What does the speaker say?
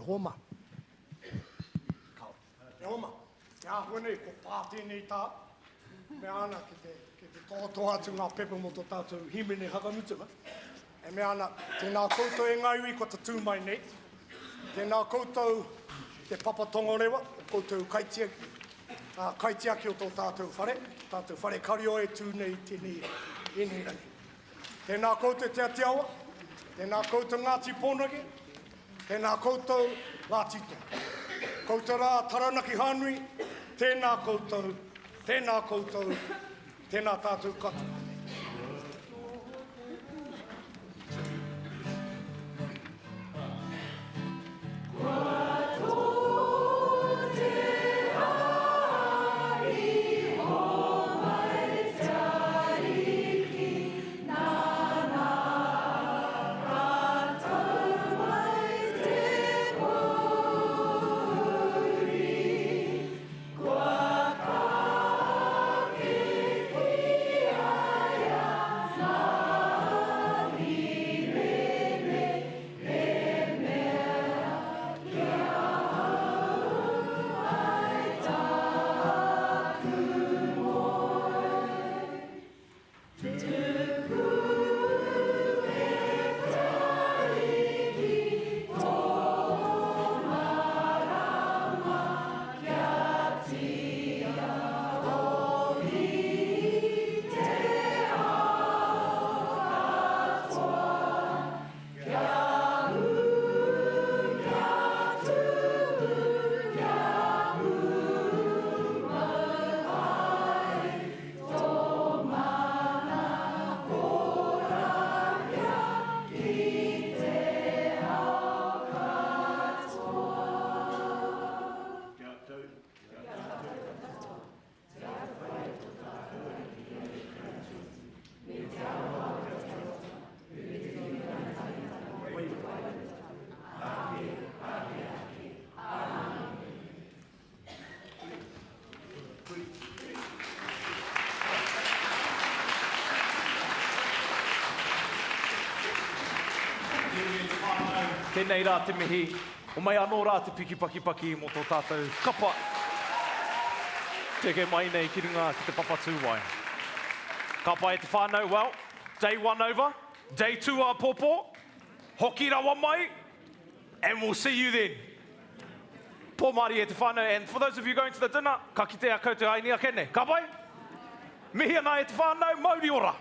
homa. E homa. Ia hone, ko pātēnei tā. Me ana ke te tōtoa atu ngā pepa mo tō tātou himene Whakamutunga. E me ana, tēnā koutou e ngaiwi ko te tūmai nei. Tēnā koutou te papatongo rewa, koutou kaitiaki o tō tātou whare kario e tū nei tēnei e nei rangi. Tēnā koutou te atiawa, tēnā koutou Ngāti Pōnake, tēnā koutou Ngāti Tō. Koutou rā taranaki hānui, tēnā koutou, tēnā tātou katoa. Tēnei rā te mihi, o mai anō rā te piki paki mo tō tātou kapa. Teke mai nei ki runga ki te papatū wai. Kapa e te whānau, well, day 1 over, day 2 a pōpō, hoki rawa mai, and we'll see you then. Pō Māori e te whānau, and for those of you going to the dinner, ka kitea koutou ai ni a kene. Ka pai? Mihi ana e te whānau, mauri ora.